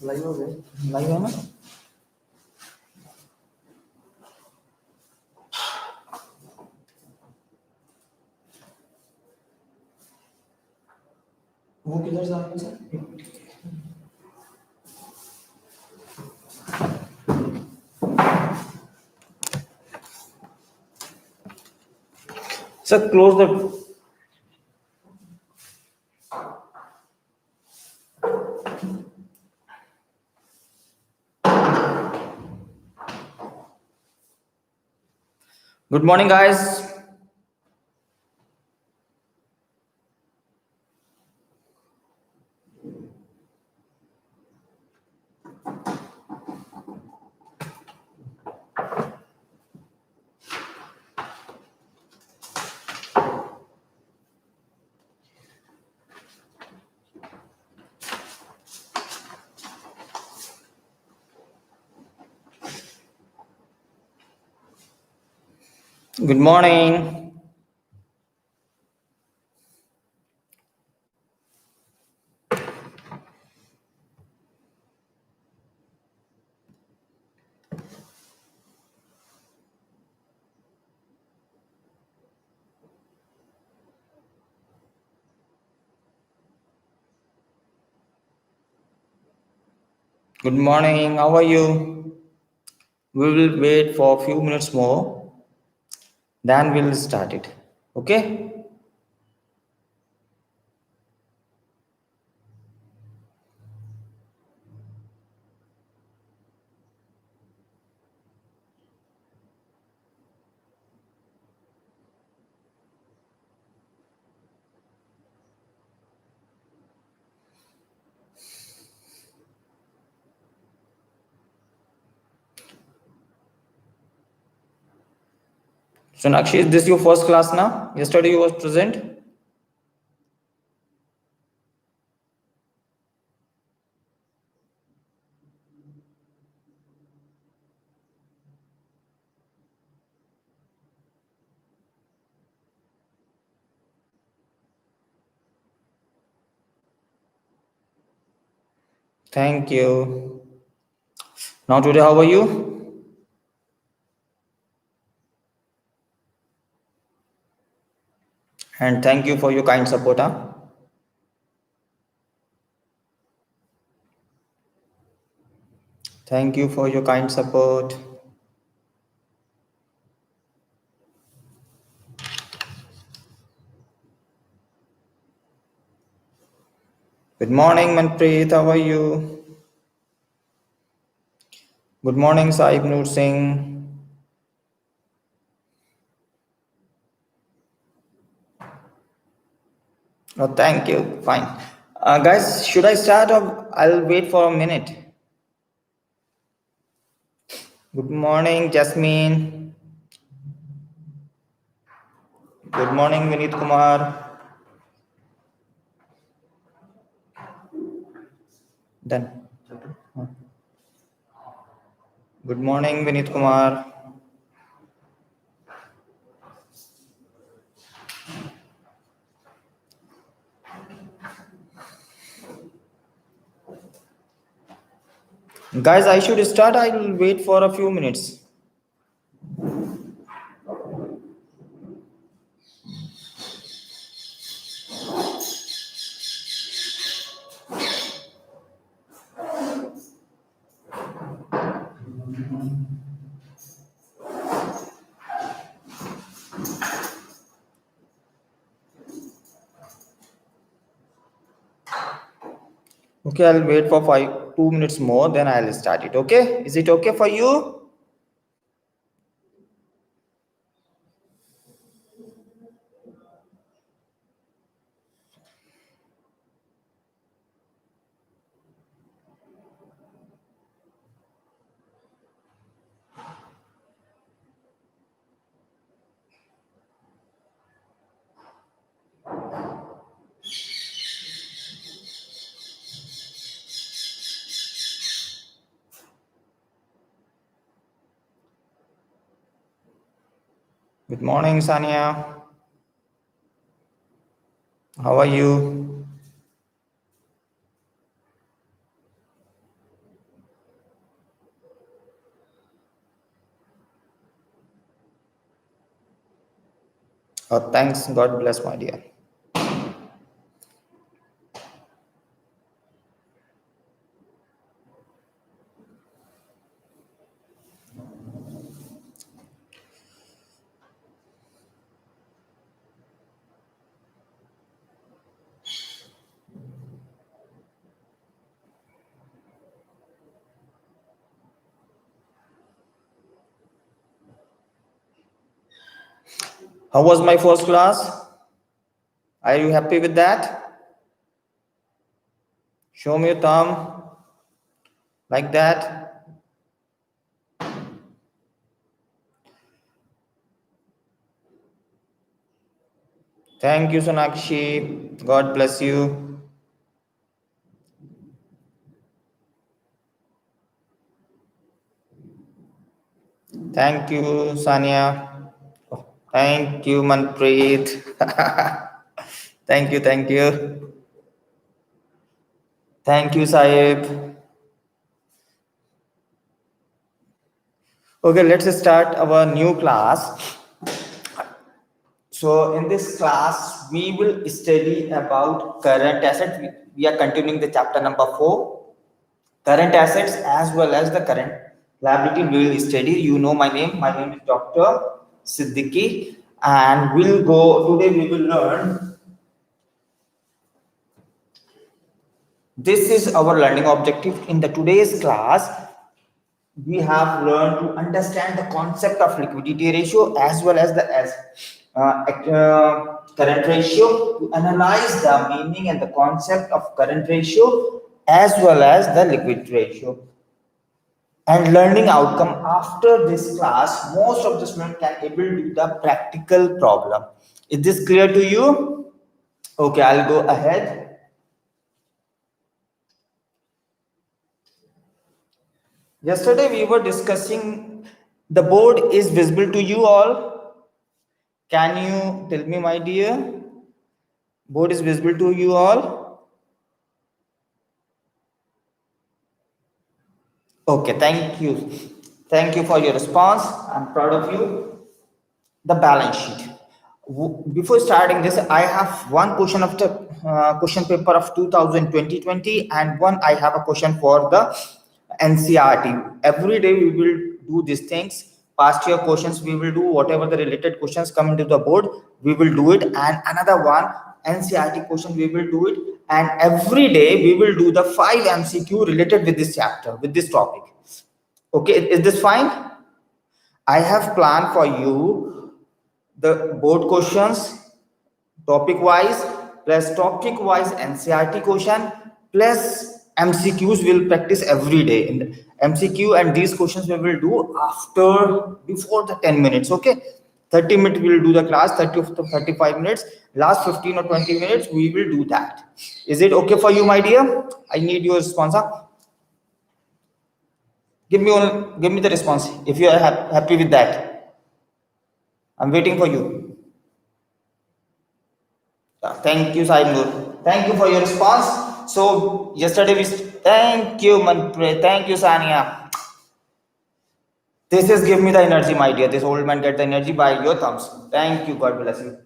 Live हो गए, live है ना? वो किधर जा रहे हैं sir? Sir, close the. Good morning, guys. Good morning. Good morning. How are you? We will wait for a few minutes more. Then we'll start it. Okay? Sonakshi, is this your first class now? Yesterday you was present? Thank you. Now today, how are you? And thank you for your kind support. Huh? Thank you for your kind support. Good morning, Manpreet. How are you? Good morning, Saib Noor Singh. Oh, thank you. Fine. Guys, should I start or I'll wait for a minute? Good morning, Jasmine. Good morning, Vinit Kumar. Done. Good morning, Vinit Kumar. Guys, I should start. I'll wait for a few minutes. Okay, I'll wait for 2 minutes more, then I'll start it. Okay? Is it okay for you? Good morning, Sania. How are you? Oh, thanks. God bless, my dear. How was my first class? Are you happy with that? Show me your thumb like that. Thank you, Sonakshi. God bless you. Thank you, Sania. Oh, thank you, Manpreet. Thank you, thank you. Thank you, Saib. Okay, let's start our new class. So, in this class, we will study about current assets. We are continuing the chapter number 4, current assets as well as the current liability. We will study. You know my name. My name is Dr. Siddiqui, and we'll go today. We will learn. This is our learning objective in the today's class. We have learned to understand the concept of liquidity ratio as well as the current ratio, to analyze the meaning and the concept of current ratio as well as the liquidity ratio. And learning outcome after this class, most of the students can able to do the practical problem. Is this clear to you? Okay, I'll go ahead. Yesterday we were discussing, the board is visible to you all. Can you tell me, my dear? Board is visible to you all? Okay, thank you. Thank you for your response. I'm proud of you. The balance sheet. Before starting this, I have one question of the question paper of 2020 and one I have a question for the NCRT. Every day we will do these things. Past year questions we will do, whatever the related questions come into the board, we will do it. And another one, NCRT question, we will do it. And every day we will do the 5 MCQ related with this chapter, with this topic. Okay, is this fine? I have planned for you the board questions topic wise plus topic wise NCRT question plus MCQs will practice every day. In the MCQ and these questions we will do after before the 10 minutes. Okay, 30 minutes we will do the class, 30 to 35 minutes, last 15 or 20 minutes we will do that. Is it okay for you, my dear? I need your sponsor. Give me the response if you are happy with that. I'm waiting for you. Thank you, Saimur. Thank you for your response. So yesterday we thank you, Manpreet. Thank you, Sania. This is give me the energy, my dear. This old man get the energy by your thumbs. Thank you. God bless you.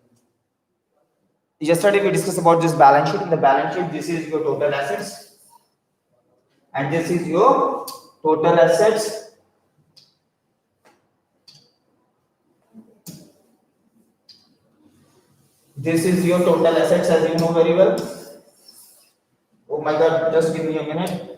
Yesterday we discussed about this balance sheet. In the balance sheet, this is your total assets, and this is your total assets. This is your total assets, as you know very well. Oh my God! Just give me a minute.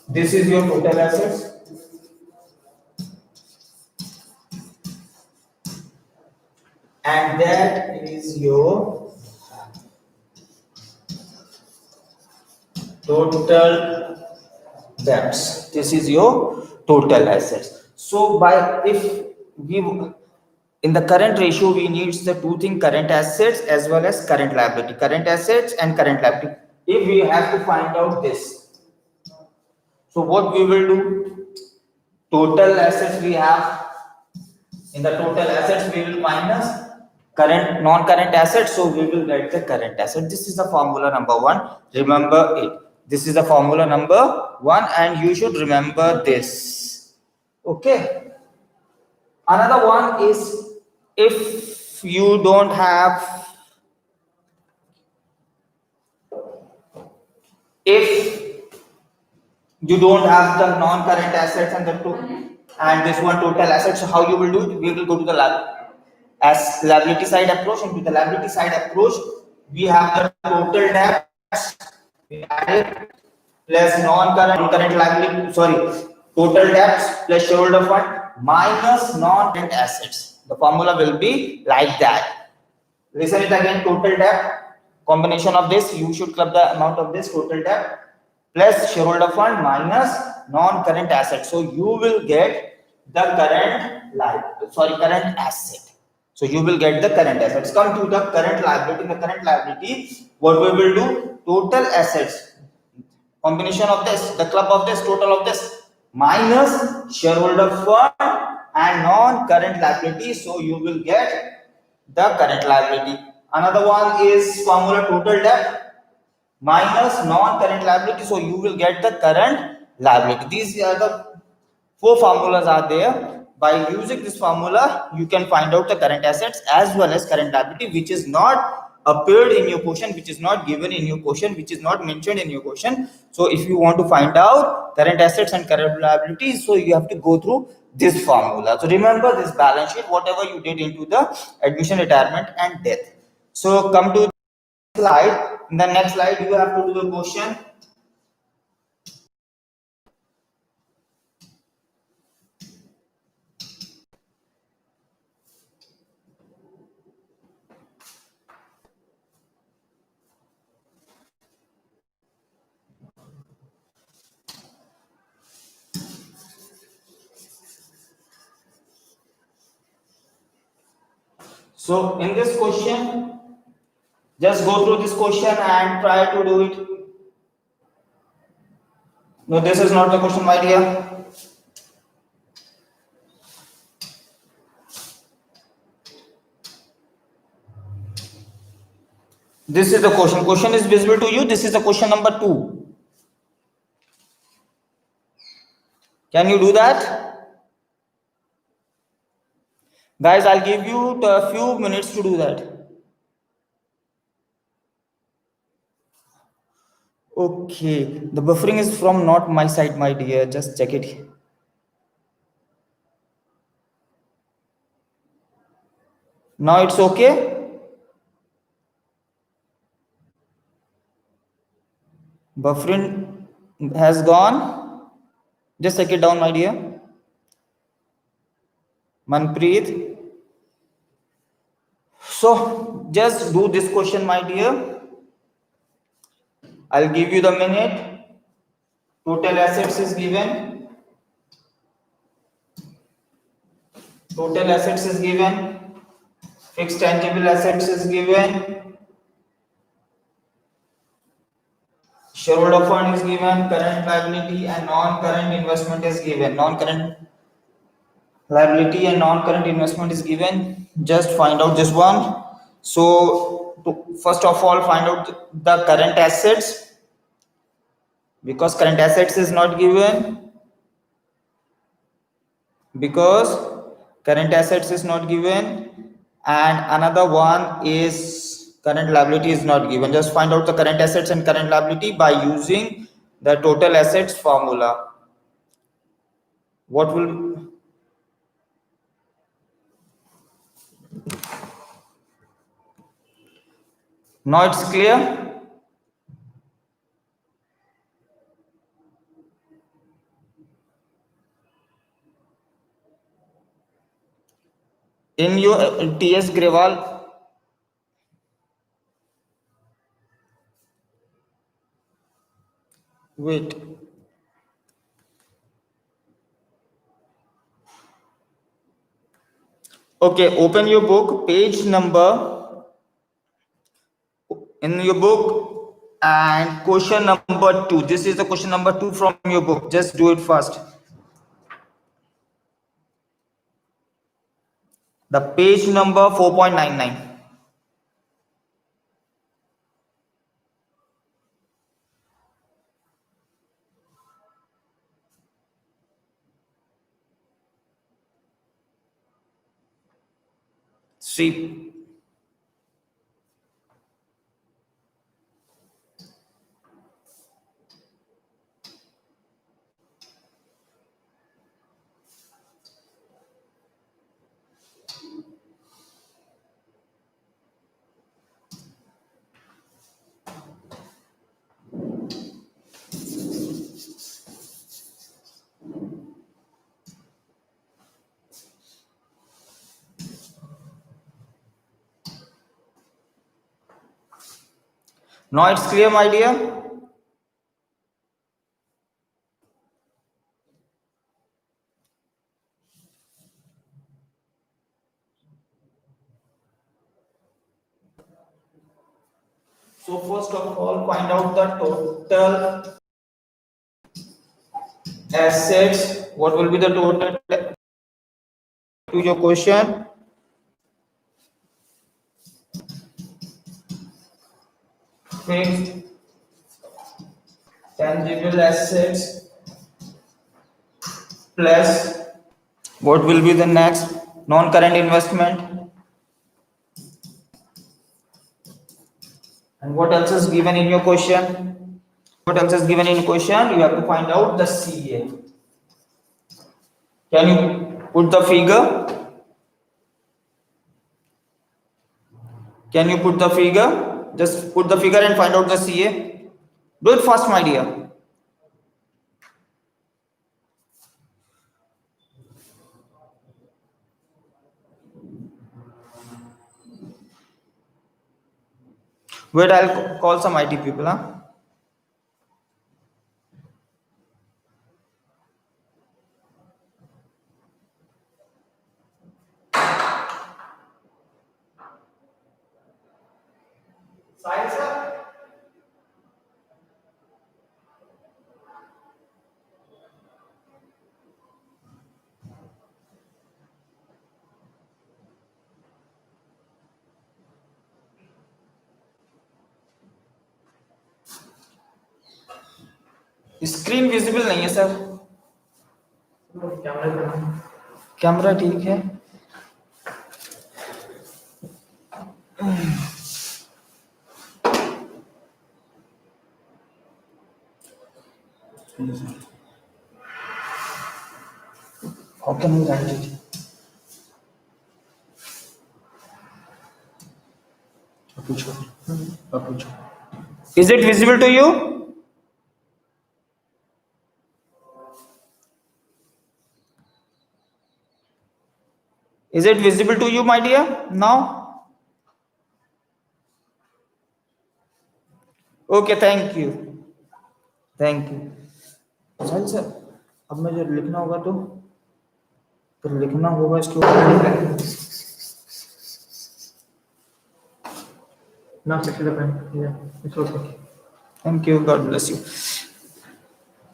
This is your total assets. And that is your total debts. This is your total assets. So by if we in the current ratio we need the two things, current assets as well as current liability, current assets and current liability. If we have to find out this, so what we will do, total assets we have, in the total assets we will minus non-current assets, so we will get the current asset. This is the formula number 1, remember it. This is the formula number 1 and you should remember this. Okay. Another one is, if you don't have, if you don't have the non-current assets and the two, and this one total assets, so how you will do it? We will go to the liability side approach. And with the liability side approach, we have the total debts plus non-current liability, sorry, total debts plus shareholder fund minus non-current assets. The formula will be like that. Listen it again. Total debt, combination of this, you should club the amount of this total debt plus shareholder fund minus non-current asset. So you will get the current asset. So you will get the current assets. Come to the current liability. In the current liability, what we will do? Total assets, combination of this, the club of this, total of this, minus shareholder fund and non-current liability. So you will get the current liability. Another one is formula total debt minus non-current liability. So you will get the current liability. These are the four formulas are there. By using this formula, you can find out the current assets as well as current liability, which is not appeared in your question, which is not given in your question, which is not mentioned in your question. So if you want to find out current assets and current liabilities, so you have to go through this formula. So remember this balance sheet, whatever you did into the admission, retirement and death. So come to slide. In the next slide, you have to do the question. So in this question, just go through this question and try to do it. No, this is not the question, my dear. This is the question. Question is visible to you. This is the question number 2. Can you do that? Guys, I'll give you a few minutes to do that. Okay, the buffering is from not my side, my dear. Just check it. Now it's okay. Buffering has gone. Just check it down, my dear. Manpreet. So just do this question, my dear. I'll give you the minute. Total assets is given. Total assets is given. Fixed tangible assets is given. Shareholder fund is given. Current liability and non-current investment is given. Non-current liability and non-current investment is given. Just find out this one. So first of all, find out the current assets, because current assets is not given. Because current assets is not given, and another one is current liability is not given. Just find out the current assets and current liability by using the total assets formula. What will now it's clear? In your TS Grewal, wait. Okay, open your book, page number in your book, and question number 2. This is the question number 2 from your book. Just do it fast. The page number 4.99. Three. Now it's clear, my dear. So first of all, find out the total assets. What will be the total to your question? Fixed tangible assets plus what will be the next? Non-current investment. And what else is given in your question? What else is given in question? You have to find out the CA. Can you put the figure? Can you put the figure? Just put the figure and find out the CA. Do it fast, my dear. Wait, I'll call some IT people, huh? Science, sir? Screen visible नहीं है sir. Camera ठीक है. How can we write it? Is it visible to you? Is it visible to you, my dear? Now? Okay, thank you. Thank you. Sahil sir, अब मुझे लिखना होगा तो लिखना होगा इसके ऊपर. Now check the pen. Yeah, it's okay. Thank you. God bless you.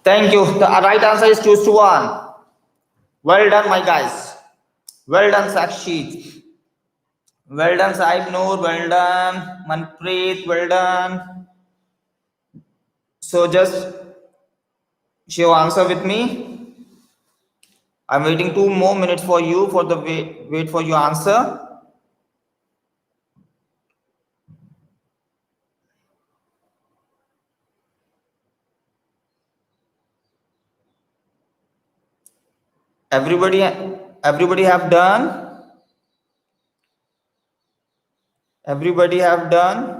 Thank you. The right answer is choose to one. Well done, my guys. Well done, Sakshi. Well done, Saib Noor. Well done, Manpreet. Well done. So just share answer with me. I'm waiting 2 more minutes for you for the wait for your answer. Everybody have done. Everybody have done.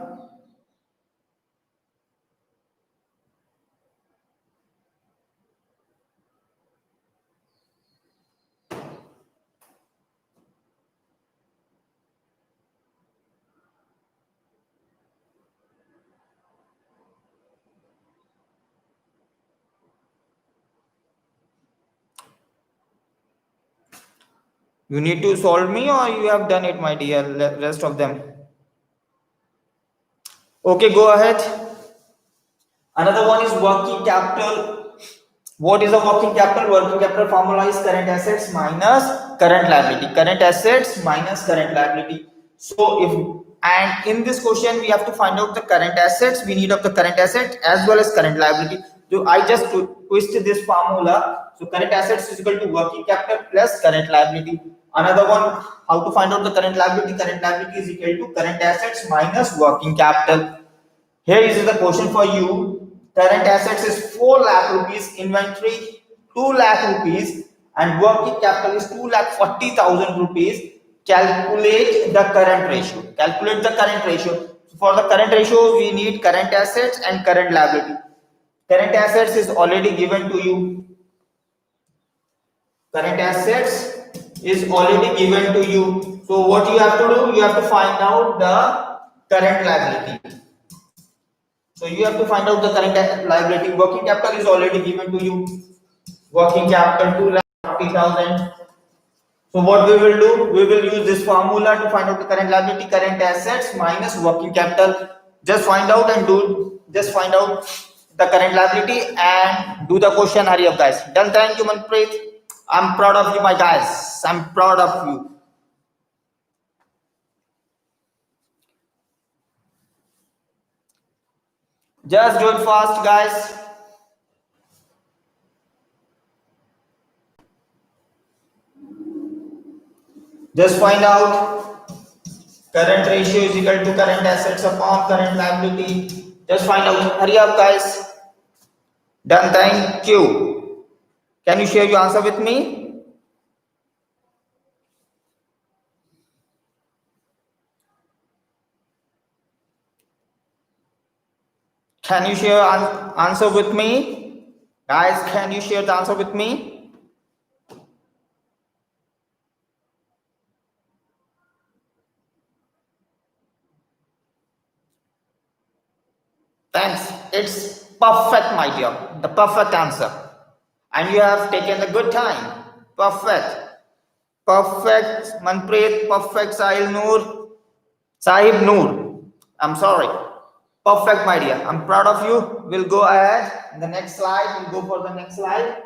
You need to solve me or you have done it, my dear, rest of them. Okay, go ahead. Another one is working capital. What is a working capital? Working capital formula is current assets minus current liability. Current assets minus current liability. So and in this question we have to find out the current assets. We need of the current asset as well as current liability. So I just twist this formula. So current assets is equal to working capital plus current liability. Another one, how to find out the current liability? Current liability is equal to current assets minus working capital. Here is the question for you. Current assets is 4 lakh rupees, inventory 2 lakh rupees, and working capital is 2 lakh 40,000 rupees. Calculate the current ratio. Calculate the current ratio. For the current ratio, we need current assets and current liability. Current assets is already given to you. Current assets is already given to you. So what you have to do? You have to find out the current liability. So you have to find out the current liability. Working capital is already given to you. Working capital 2,40,000. So what we will do? We will use this formula to find out the current liability, current assets minus working capital. Just find out and do. Just find out the current liability and do the question. Hurry up, guys. Done. Thank you, Manpreet. I'm proud of you, my guys. I'm proud of you. Just do it fast, guys. Just find out current ratio is equal to current assets upon current liability. Just find out. Hurry up, guys. Done. Thank you. Can you share your answer with me? Can you share answer with me? Guys, can you share the answer with me? Thanks. It's perfect, my dear. The perfect answer. And you have taken a good time. Perfect. Perfect, Manpreet. Perfect, Sahil Noor. Sahib Noor. I'm sorry. Perfect, my dear. I'm proud of you. We'll go ahead. The next slide. We'll go for the next slide.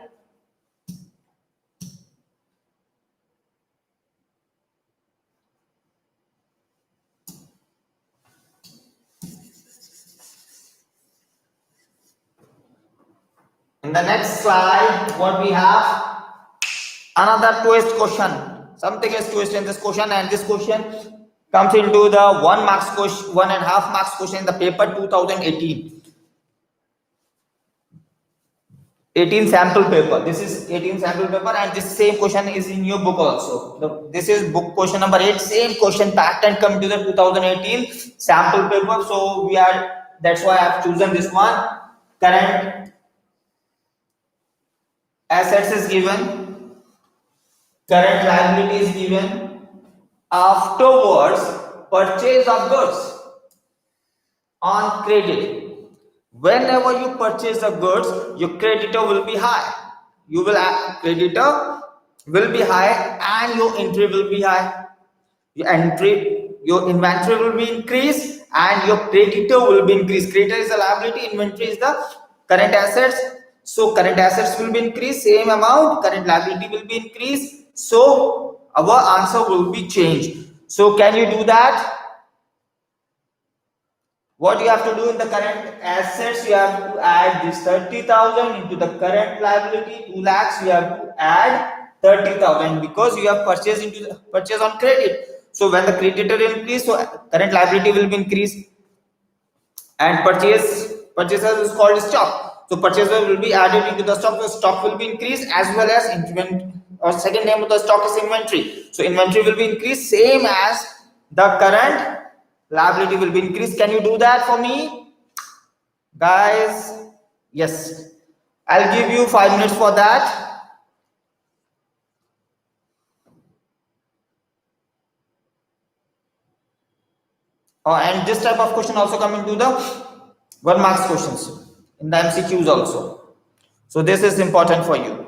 In the next slide, what we have? Another twist question. Something is twist in this question, and this question comes into the 1 marks question, 1.5 marks question in the paper 2018. 18 sample paper. This is 18 sample paper, and this same question is in your book also. This is book question number 8. Same question pattern come to the 2018 sample paper. So we are. That's why I have chosen this one. Current assets is given. Current liability is given. Afterwards, purchase of goods on credit. Whenever you purchase the goods, your creditor will be high. You will have creditor will be high and your entry will be high. Your inventory will be increased and your creditor will be increased. Creditor is the liability, inventory is the current assets. So current assets will be increased, same amount, current liability will be increased. So our answer will be changed. So can you do that? What you have to do in the current assets, you have to add this 30,000 into the current liability, 2 lakhs, you have to add 30,000 because you have purchased into the purchase on credit. So when the creditor increase, so current liability will be increased, and purchaser is called stock. So purchaser will be added into the stock. So stock will be increased as well as inventory, or second name of the stock is inventory. So inventory will be increased same as the current liability will be increased. Can you do that for me, guys? Yes, I'll give you 5 minutes for that. And this type of question also come into the 1 marks questions in the MCQs also. So this is important for you.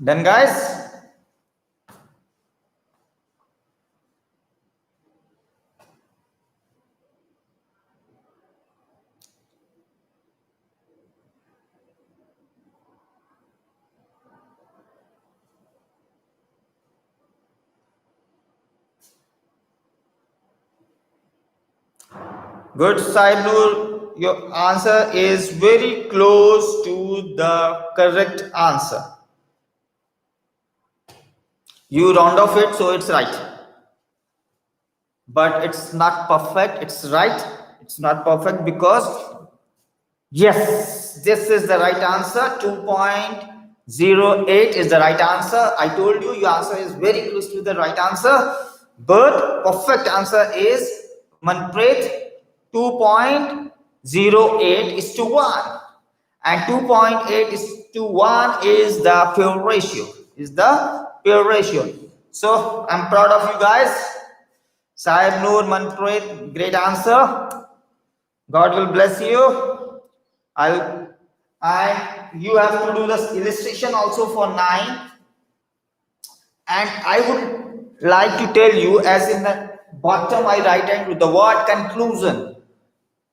Done, guys? Good, Saibur. Your answer is very close to the correct answer. You round off it, so it's right. But it's not perfect. It's right. It's not perfect because yes, this is the right answer. 2.08 is the right answer. I told you your answer is very close to the right answer. But perfect answer is Manpreet 2.08 is to 1. And 2.8 is to 1 is the pure ratio. Is the pure ratio. So I'm proud of you guys. Saib Noor Manpreet, great answer. God will bless you. I'll and you have to do this illustration also for 9. And I would like to tell you, as in the bottom I write and with the word conclusion.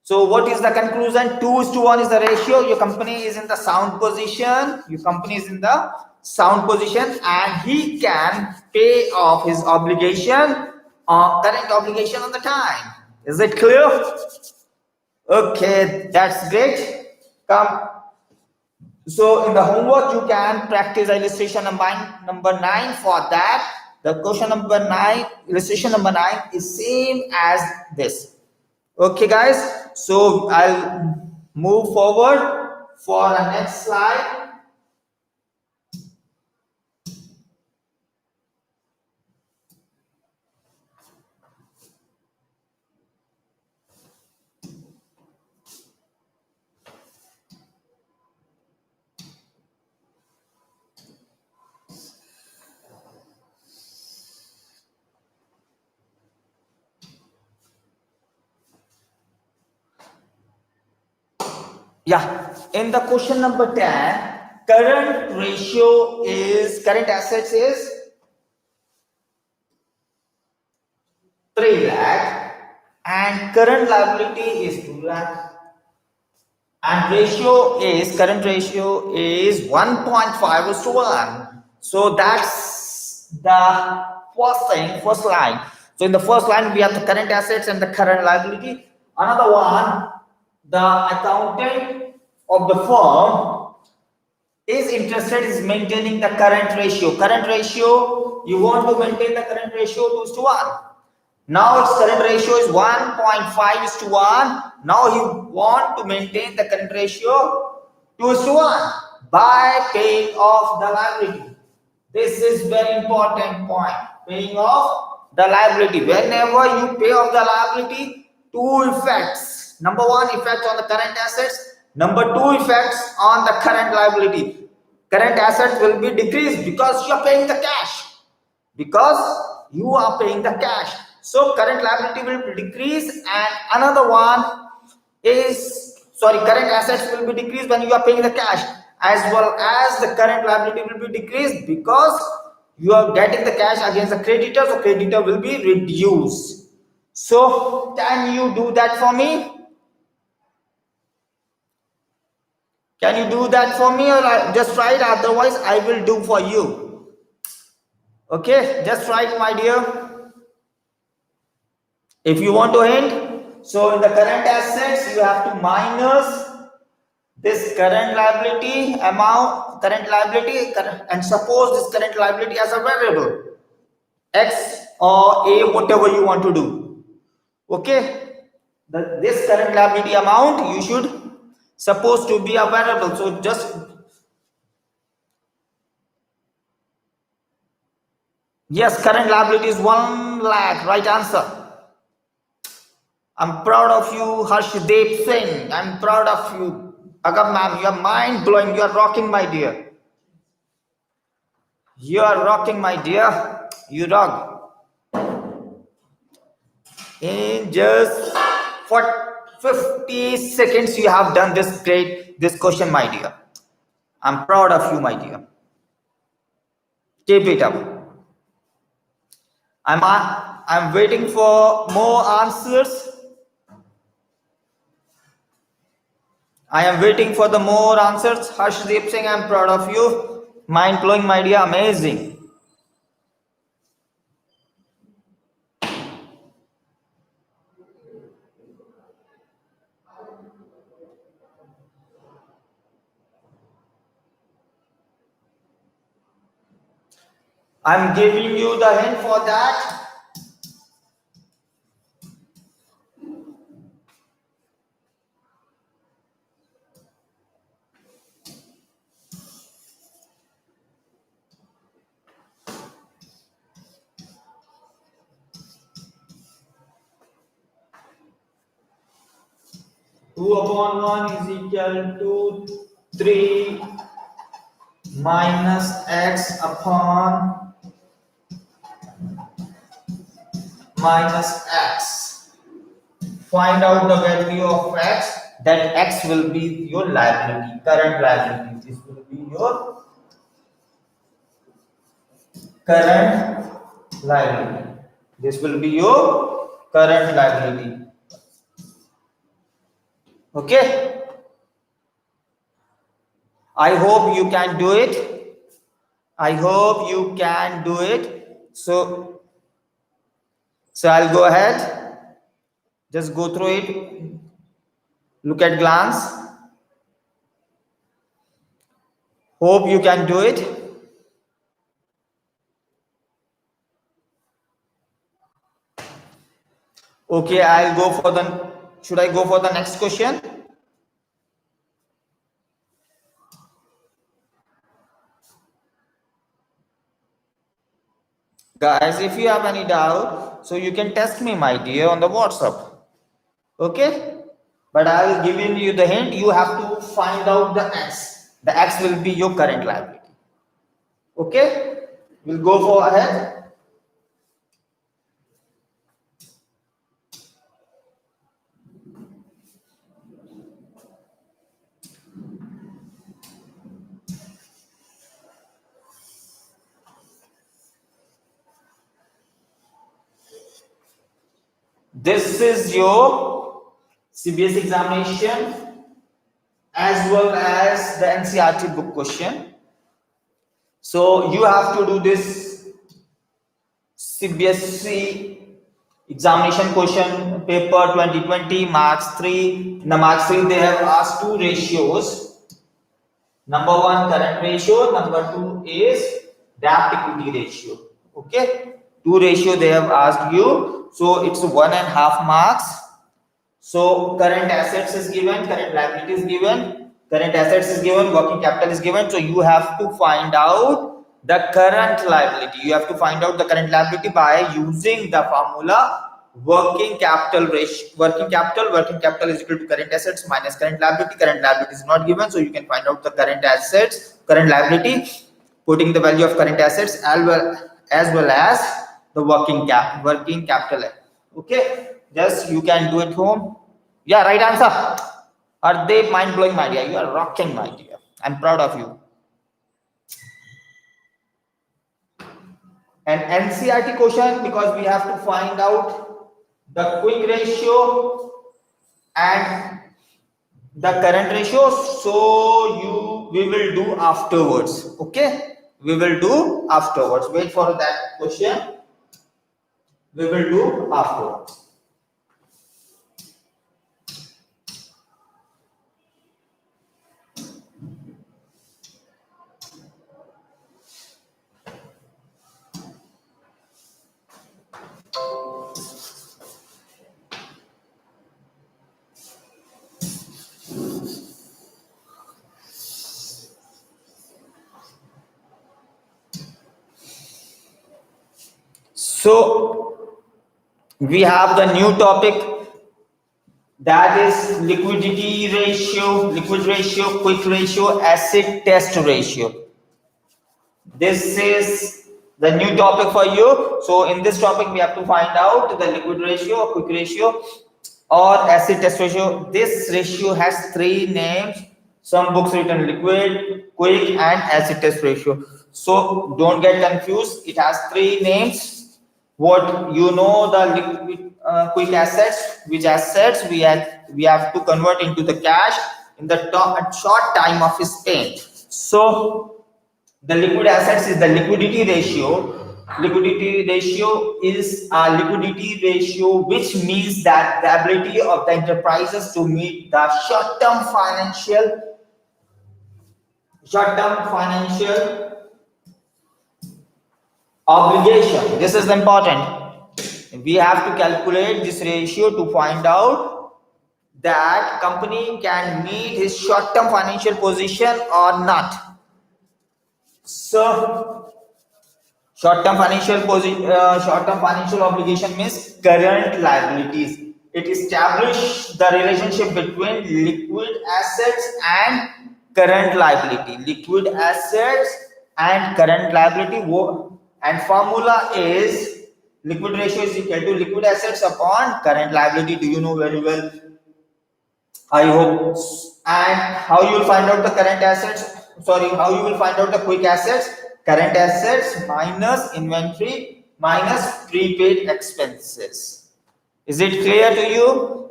So what is the conclusion? 2 is to 1 is the ratio. Your company is in the sound position. Your company is in the sound position and he can pay off his obligation or current obligation on the time. Is it clear? Okay, that's great. Come. So in the homework, you can practice illustration number 9. For that, the question number 9, illustration number 9 is same as this. Okay, guys. So I'll move forward for the next slide. Yeah, in the question number 10, current assets is 3 lakh and current liability is 2 lakh and current ratio is 1.5 is to 1. So that's the first line. So in the first line we have the current assets and the current liability. Another one, the accountant of the firm is interested in maintaining the current ratio. Current ratio, you want to maintain the current ratio 2 is to 1. Now its current ratio is 1.5 is to 1. Now you want to maintain the current ratio 2 is to 1 by paying off the liability. This is very important point. Paying off the liability. Whenever you pay off the liability, 2 effects. Number 1 effect on the current assets. Number 2 effects on the current liability. Current assets will be decreased because you are paying the cash. So current liability will decrease and another one is, current assets will be decreased when you are paying the cash, as well as the current liability will be decreased because you are getting the cash against the creditor, so creditor will be reduced. So can you do that for me? Can you do that for me or just write, otherwise I will do for you. Okay, just write, my dear. If you want to hint, so in the current assets, you have to minus this current liability amount, and suppose this current liability as a variable, X or A, whatever you want to do. Okay, this current liability amount you should suppose to be a variable. So just, yes, current liability is 1 lakh, right answer. I'm proud of you, Harshdeep Singh. I'm proud of you. Agam ma'am, you are mind blowing. You are rocking, my dear. You are rocking, my dear. You rock. In just for 50 seconds, you have done this question, my dear. I'm proud of you, my dear. Keep it up. I'm waiting for more answers. I am waiting for the more answers. Harshdeep Singh, I'm proud of you. Mind blowing, my dear, amazing. I'm giving you the hint for that. Two upon one is equal to 3 minus x upon minus x. Find out the value of x. That x will be your liability, current liability. This will be your current liability. This will be your current liability. Okay. I hope you can do it. I hope you can do it. So I'll go ahead. Just go through it. Look at glance. Hope you can do it. Okay, I'll go for the. Should I go for the next question? Guys, if you have any doubt, so you can text me, my dear, on the WhatsApp. Okay? But I will give you the hint. You have to find out the x. The x will be your current liability. Okay? We'll go for ahead. This is your CBS examination as well as the NCERT book question. So you have to do this CBSE examination question paper 2020 marks 3. In the marks 3 they have asked two ratios. Number one, current ratio. Number two is debt equity ratio. Okay, two ratio they have asked you. So it's 1.5 marks. So current assets is given, current liability is given, current assets is given, working capital is given. So you have to find out the current liability. You have to find out the current liability by using the formula working capital ratio. Working capital is equal to current assets minus current liability. Current liability is not given, so you can find out the current assets, current liability, putting the value of current assets as well as the working capital. Okay, just you can do it home. Yeah, right answer. Are they mind blowing, my dear? You are rocking, my dear. I'm proud of you. An NCERT question, because we have to find out the quick ratio and the current ratio. So we will do afterwards. Okay, we will do afterwards. Wait for that question. We will do afterwards. So we have the new topic, that is liquidity ratio, liquid ratio, quick ratio, acid test ratio. This is the new topic for you. So in this topic we have to find out the liquid ratio, quick ratio or acid test ratio. This ratio has three names. Some books written liquid, quick, and acid test ratio. So don't get confused. It has three names. What you know the liquid, quick assets, which assets we have to convert into the cash in the short time of spent. So the liquid assets is the liquidity ratio. Liquidity ratio is a liquidity ratio which means that the ability of the enterprises to meet the short-term financial obligation. This is important. We have to calculate this ratio to find out that company can meet his short-term financial position or not. So short-term financial obligation means current liabilities. It establishes the relationship between liquid assets and current liability. Liquid assets and current liability, and formula is liquid ratio is equal to liquid assets upon current liability. Do you know very well? I hope. And how you will find out the current assets? Sorry, how you will find out the quick assets? Current assets minus inventory minus prepaid expenses. Is it clear to you?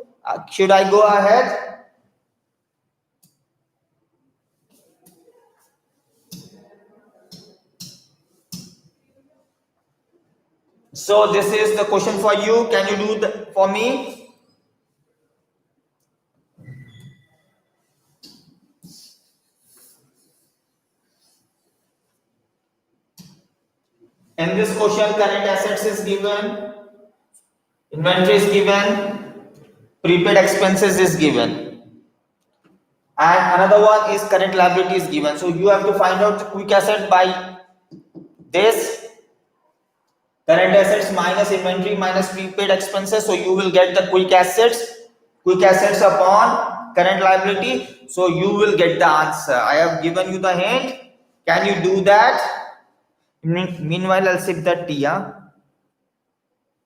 Should I go ahead? So this is the question for you. Can you do for me? In this question, current assets is given, inventory is given, prepaid expenses is given, and another one is current liability is given. So you have to find out the quick asset by this current assets minus inventory minus prepaid expenses. So you will get the quick assets upon current liability. So you will get the answer. I have given you the hint. Can you do that? Meanwhile, I'll sip that tea. Huh?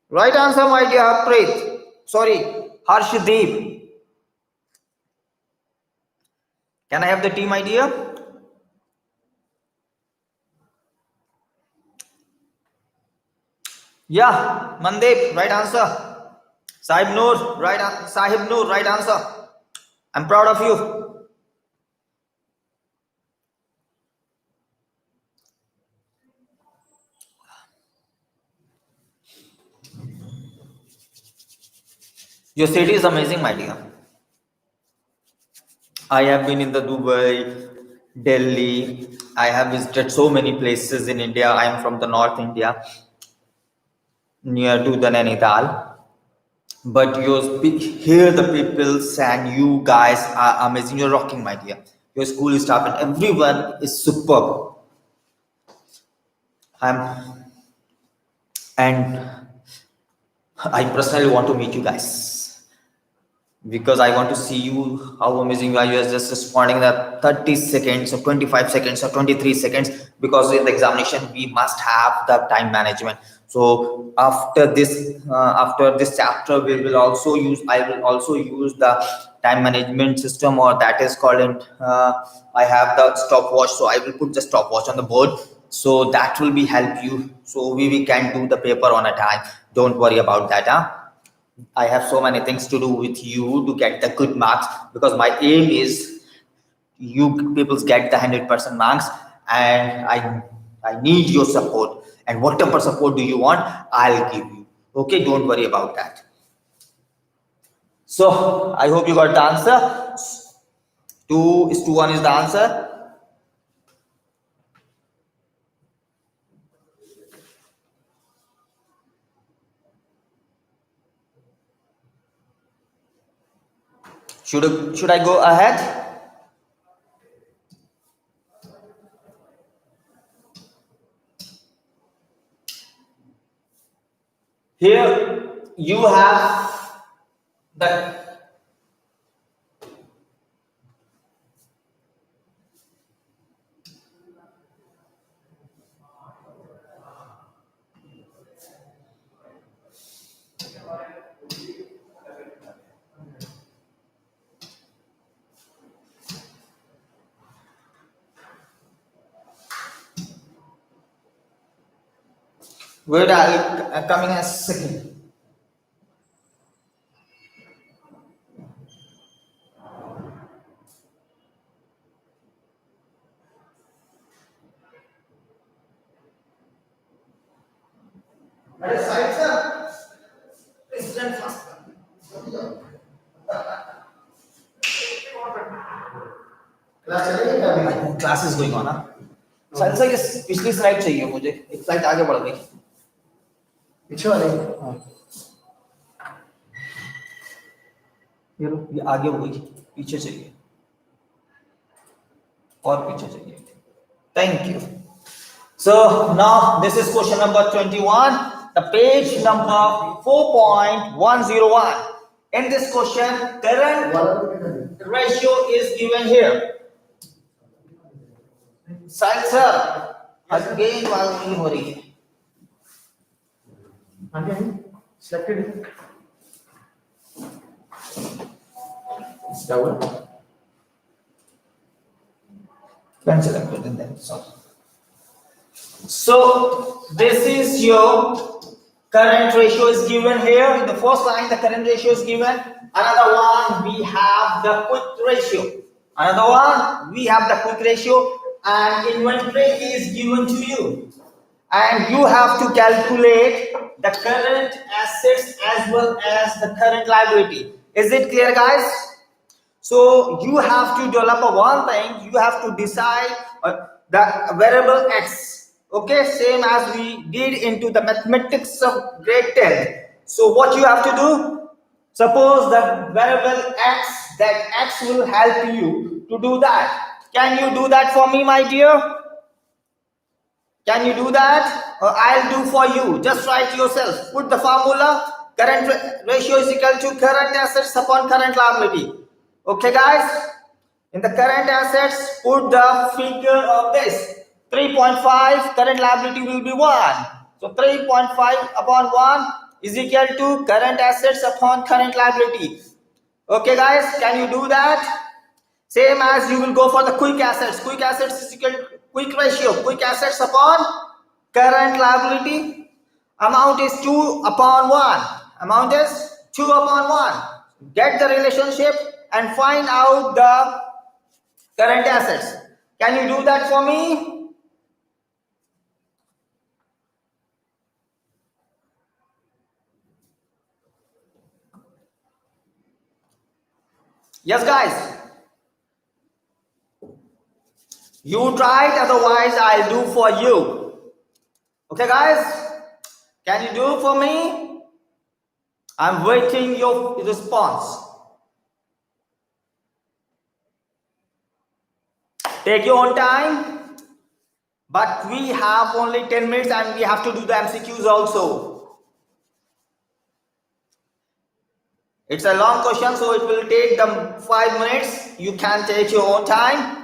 Right answer, my dear Harpreet. Sorry, Harshdeep. Can I have the tea, my dear? Yeah, Mandeep, right answer. Sahib Noor, right answer. I'm proud of you. Your city is amazing, my dear. I have been in the Dubai, Delhi. I have visited so many places in India. I am from the North India, near to the Nainital. But here the peoples and you guys are amazing. You're rocking, my dear. Your school staff and everyone is superb. I'm, and I personally want to meet you guys because I want to see you how amazing you are. You are just responding that 30 seconds or 25 seconds or 23 seconds because in the examination we must have the time management. So after this chapter, I will also use the time management system, or that is called I have the stopwatch. So I will put the stopwatch on the board. So that will be help you. So we can do the paper on a time. Don't worry about that. Huh? I have so many things to do with you to get the good marks because my aim is you people get the 100% marks, and I need your support, and whatever support do you want, I'll give you. Okay, don't worry about that. So I hope you got the answer. 2:1 is the answer. Should I go ahead? Here you have the Wait, I'll coming in a second. अरे side sir president class चलेगी क्या अभी class is going on ना side sir ये पिछली slide चाहिए मुझे एक स्लाइड आगे बढ़ गई पीछे वाली हां ये आगे हो गई पीछे चाहिए और पीछे चाहिए thank you So now this is question number 21, the page number 4.101. In this question, current ratio is given here. Science sir, again वाल नहीं हो रही है. Again, selected. Double. Can select it and then solve. So this is your current ratio is given here. In the first line, the current ratio is given. Another one, we have the quick ratio. Another one, we have the quick ratio, and inventory is given to you. And you have to calculate the current assets as well as the current liability. Is it clear, guys? So you have to develop one thing. You have to decide the variable x. Okay, same as we did into the mathematics of grade 10. So what you have to do, suppose the variable x, that x will help you to do that. Can you do that for me, my dear? Can you do that? Or I'll do for you. Just write yourself. Put the formula. Current ratio is equal to current assets upon current liability. Okay, guys? In the current assets, put the figure of this. 3.5, current liability will be 1. So 3.5 upon 1 is equal to current assets upon current liability. Okay, guys, can you do that? Same as you will go for the quick assets. Quick assets is equal to quick ratio. Quick assets upon current liability. Amount is 2 upon 1. Amount is 2 upon 1. Get the relationship and find out the current assets. Can you do that for me? Yes, guys. You try it, otherwise I'll do for you. Okay, guys? Can you do for me? I'm waiting your response. Take your own time. But we have only 10 minutes and we have to do the MCQs also. It's a long question, so it will take them 5 minutes. You can take your own time.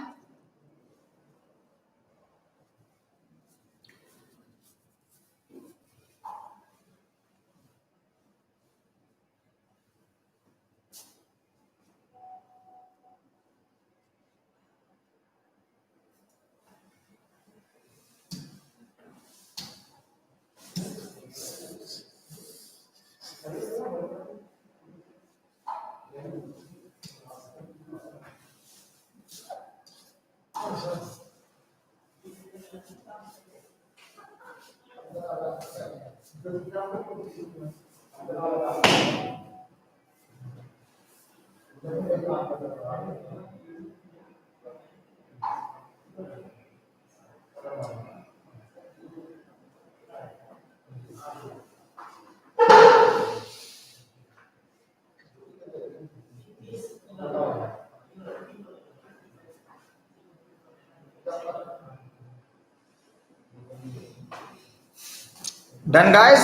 Done, guys?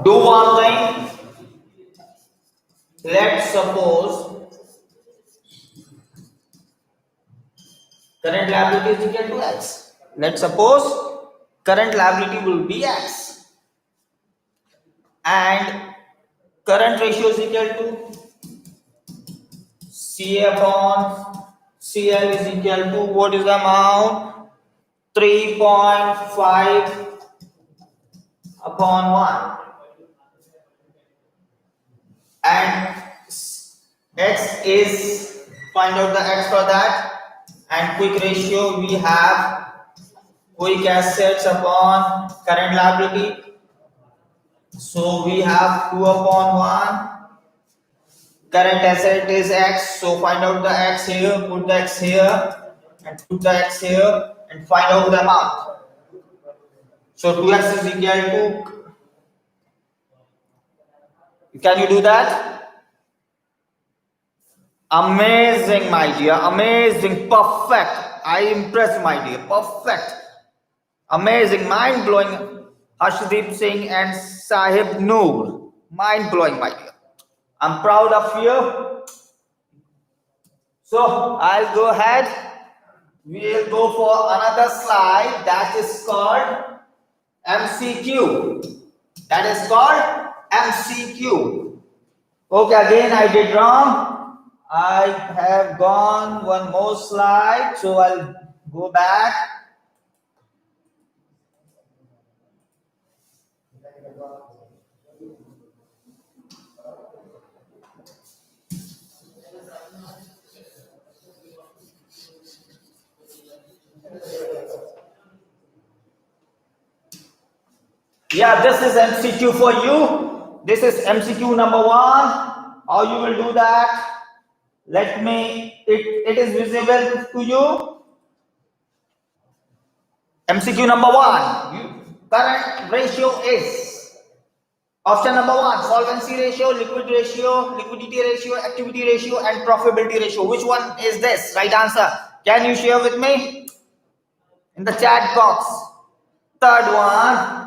Do one thing. Let's suppose current liability is equal to X. Let's suppose current liability will be X. And current ratio is equal to CA upon CL is equal to what is the amount? 3.5 upon 1. And X is, find out the X for that. And quick ratio, we have quick assets upon current liability. So we have 2 upon 1. Current asset is X, so find out the X here, put the X here, and put the X here, and find out the amount. So 2X is equal to, can you do that? Amazing, my dear, amazing, perfect. I impressed, my dear, perfect. Amazing, mind blowing. Harshdeep Singh and Sahib Noor, mind blowing, my dear. I'm proud of you. So I'll go ahead. We'll go for another slide that is called MCQ. That is called MCQ. Okay, again I did wrong. I have gone one more slide, so I'll go back. Yeah, this is MCQ for you. This is MCQ number 1. How you will do that? Let me, it is visible to you. MCQ number 1. Current ratio is option number 1, solvency ratio, liquid ratio, liquidity ratio, activity ratio, and profitability ratio. Which one is this? Right answer. Can you share with me in the chat box? Third one.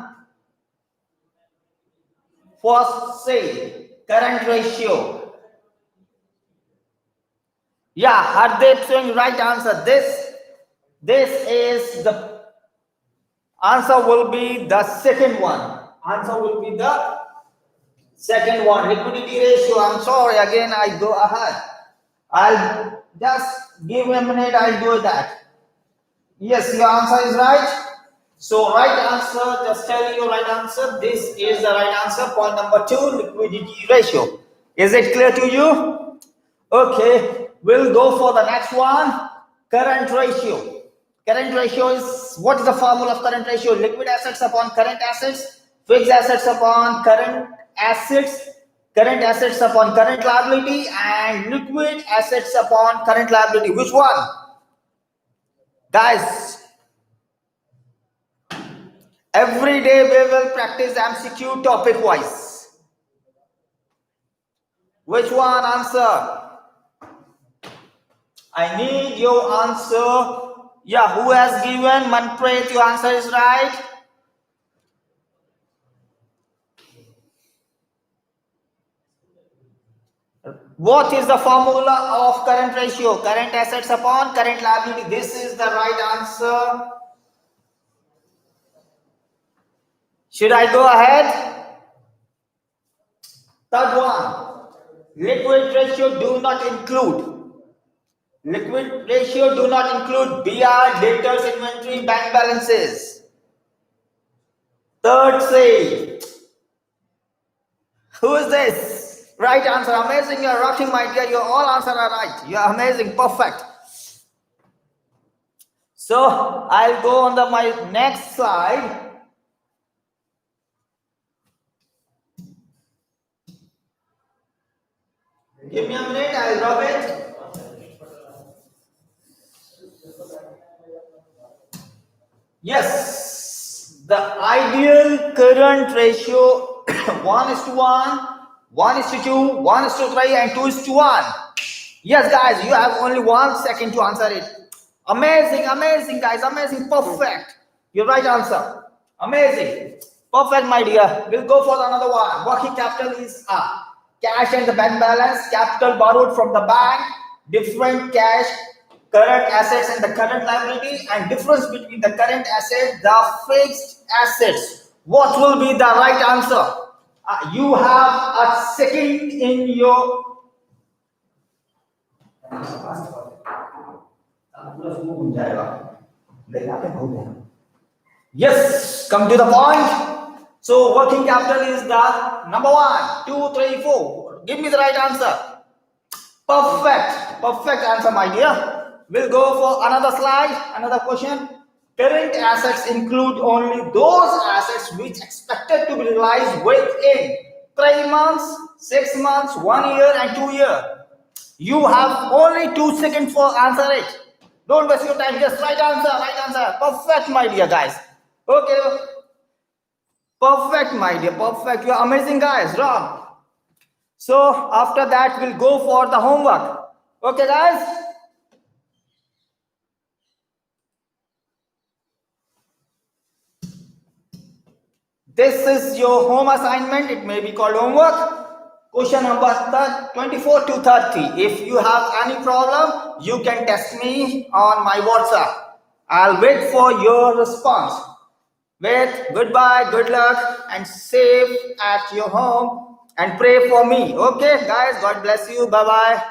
First say current ratio. Yeah, Hardeep Singh, right answer. This is the answer will be the second one. Answer will be the second one. Liquidity ratio. I'm sorry. Again, I go ahead. I'll just give me a minute. I'll do that. Yes, your answer is right. So right answer, just telling you right answer. This is the right answer. Point number 2, liquidity ratio. Is it clear to you? Okay, we'll go for the next one. Current ratio. Current ratio is, what is the formula of current ratio? Liquid assets upon current assets, fixed assets upon current assets upon current liability, and liquid assets upon current liability. Which one? Guys, every day we will practice MCQ topic wise. Which one answer? I need your answer. Yeah, who has given? Manpreet, your answer is right. What is the formula of current ratio? Current assets upon current liability. This is the right answer. Should I go ahead? Third one. Liquid ratio do not include. Liquid ratio do not include BR, debtors, inventory, bank balances. Third say. Who is this? Right answer. Amazing. You're rocking, my dear. Your all answers are right. You're amazing. Perfect. So I'll go on my next slide. Give me a minute. I'll rub it. Yes. The ideal current ratio 1:1, 1:2, 1:3, and 2:1. Yes, guys, you have only 1 second to answer it. Amazing, amazing, guys, amazing, perfect. Your right answer. Amazing. Perfect, my dear. We'll go for another one. Working capital is cash and the bank balance, capital borrowed from the bank, different cash, current assets and the current liability, and difference between the current asset, the fixed assets. What will be the right answer? You have a second in your Yes, come to the point. So working capital is the number 1, 2, 3, 4. Give me the right answer. Perfect. Perfect answer, my dear. We'll go for another slide, another question. Current assets include only those assets which expected to be realized within 3 months, 6 months, 1 year, and 2 years. You have only 2 seconds for answer it. Don't waste your time. Just right answer, right answer. Perfect, my dear guys. Okay. Perfect, my dear. Perfect. You're amazing, guys. Wrong. So after that, we'll go for the homework. Okay, guys. This is your home assignment. It may be called homework. Question number 24 to 30. If you have any problem, you can text me on my WhatsApp. I'll wait for your response. Wait, goodbye, good luck, and safe at your home. And pray for me. Okay, guys, God bless you. Bye bye.